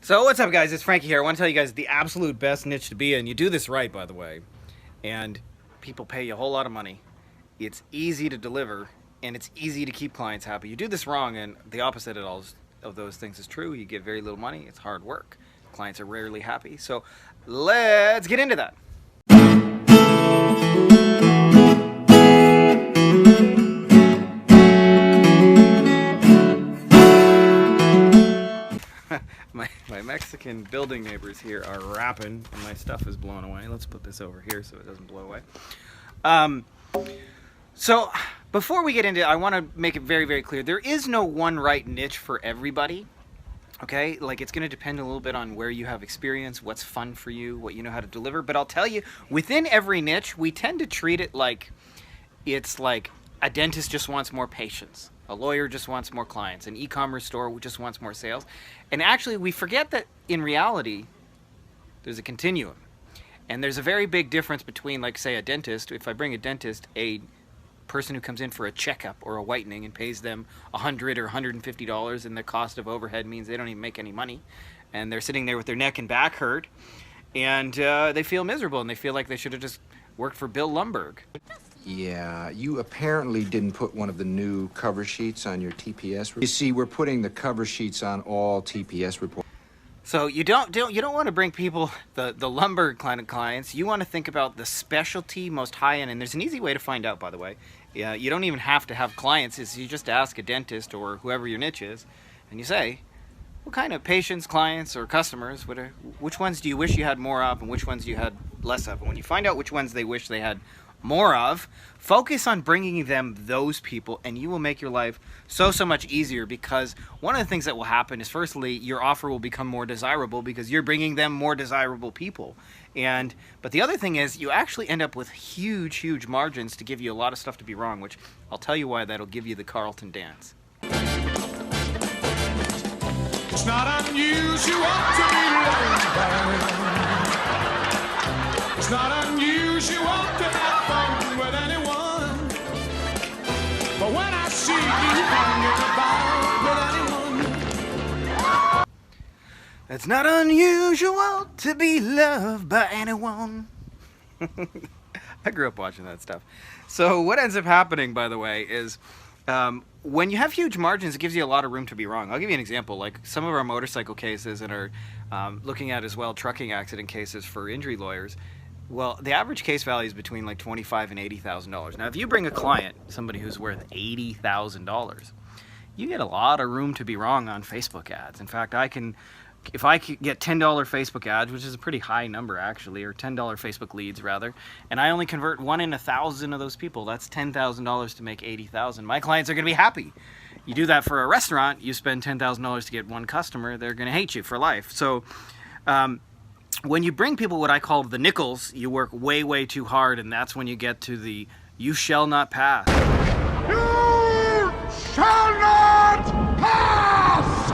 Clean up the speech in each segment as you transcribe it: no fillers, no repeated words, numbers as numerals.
So what's up, guys? It's Frankie here. I want to tell you guys the absolute best niche to be in. You do this right, by the way, and people pay you a whole lot of money. It's easy to deliver, and it's easy to keep clients happy. You do this wrong, and the opposite of those things is true. You get very little money. It's hard work. Clients are rarely happy. So let's get into that. My Mexican building neighbors here are rapping, and my stuff is blown away. Let's put this over here so it doesn't blow away. So before we get into it, I want to make it very, very clear. There is no one right niche for everybody. Okay, like it's going to depend a little bit on where you have experience, what's fun for you, what you know how to deliver. But I'll tell you, within every niche, we tend to treat it like it's like a dentist just wants more patients. A lawyer just wants more clients. An e-commerce store just wants more sales. And actually, we forget that in reality, there's a continuum. And there's a very big difference between, like, say, a dentist. If I bring a dentist, a person who comes in for a checkup or a whitening and pays them $100 or $150, and the cost of overhead means they don't even make any money. And they're sitting there with their neck and back hurt, and they feel miserable, and they feel like they should have just worked for Bill Lumberg. Yeah, you apparently didn't put one of the new cover sheets on your TPS. You see, we're putting the cover sheets on all TPS reports. So you don't want to bring people the lumber kind of clients. You want to think about the specialty, most high end, and there's an easy way to find out, by the way. Yeah, you don't even have to have clients. Is you just ask a dentist or whoever your niche is, and you say, what kind of patients, clients, or customers, which ones do you wish you had more of, and which ones you had less of? And when you find out which ones they wish they had more of, focus on bringing them those people, and you will make your life so much easier, because one of the things that will happen is, firstly, your offer will become more desirable because you're bringing them more desirable people. But the other thing is, you actually end up with huge margins to give you a lot of stuff to be wrong, which I'll tell you why that'll give you the Carlton dance. It's not unusual to be loved by anyone. It's not unusual to have fun with anyone. But when I see you hanging about with anyone, it's not unusual to be loved by anyone. I grew up watching that stuff. So what ends up happening, by the way, is when you have huge margins, it gives you a lot of room to be wrong. I'll give you an example. Like some of our motorcycle cases and our looking at as well trucking accident cases for injury lawyers. Well, the average case value is between like $25,000 and $80,000. Now, if you bring a client, somebody who's worth $80,000, you get a lot of room to be wrong on Facebook ads. In fact, if I could get $10 Facebook ads, which is a pretty high number actually, or $10 Facebook leads rather, and I only convert 1 in 1,000 of those people, that's $10,000 to make $80,000. My clients are going to be happy. You do that for a restaurant, you spend $10,000 to get one customer, they're going to hate you for life. So when you bring people what I call the nickels, you work way too hard, and that's when you get to the you shall not pass. you shall not pass!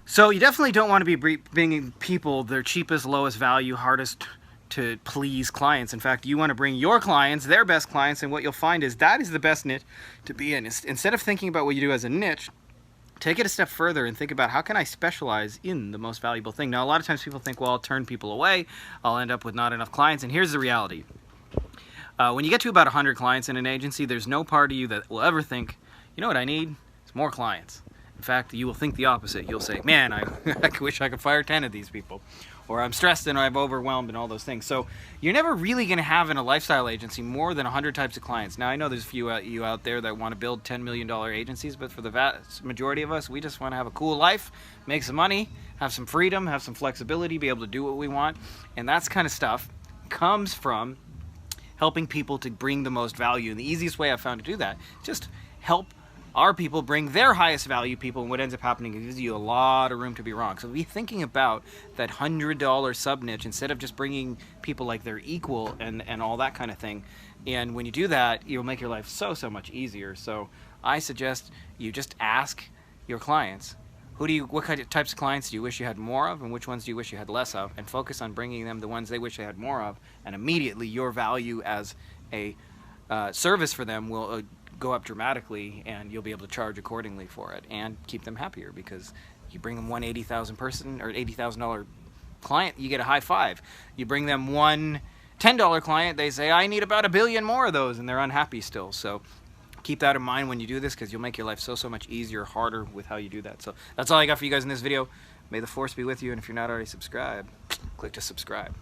So you definitely don't want to be bringing people their cheapest, lowest value, hardest to please clients. In fact, you want to bring your clients their best clients, and what you'll find is that is the best niche to be in. Instead of thinking about what you do as a niche, take it a step further and think about how can I specialize in the most valuable thing. Now, a lot of times people think, well, I'll turn people away, I'll end up with not enough clients, and here's the reality. When you get to about 100 clients in an agency, there's no part of you that will ever think, you know what I need? It's more clients. In fact, you will think the opposite. You'll say, man, I wish I could fire 10 of these people. Or I'm stressed and I'm overwhelmed and all those things. So you're never really going to have in a lifestyle agency more than 100 types of clients. Now, I know there's a few of you out there that want to build $10 million agencies, but for the vast majority of us, we just want to have a cool life, make some money, have some freedom, have some flexibility, be able to do what we want. And that's kind of stuff comes from helping people to bring the most value. And the easiest way I've found to do that, just help our people bring their highest value people, and what ends up happening is it gives you a lot of room to be wrong. So be thinking about that $100 sub niche instead of just bringing people like they're equal and all that kind of thing. And when you do that, you'll make your life so much easier. So I suggest you just ask your clients, what kind of types of clients do you wish you had more of, and which ones do you wish you had less of, and focus on bringing them the ones they wish they had more of, and immediately your value as a service for them will go up dramatically, and you'll be able to charge accordingly for it and keep them happier, because you bring them one $80,000 person or $80,000 client, you get a high five. You bring them one $10 client, they say, I need about 1 billion more of those, and they're unhappy still. So keep that in mind when you do this, because you'll make your life so much easier, harder with how you do that. So that's all I got for you guys in this video. May the force be with you, and if you're not already subscribed, click to subscribe.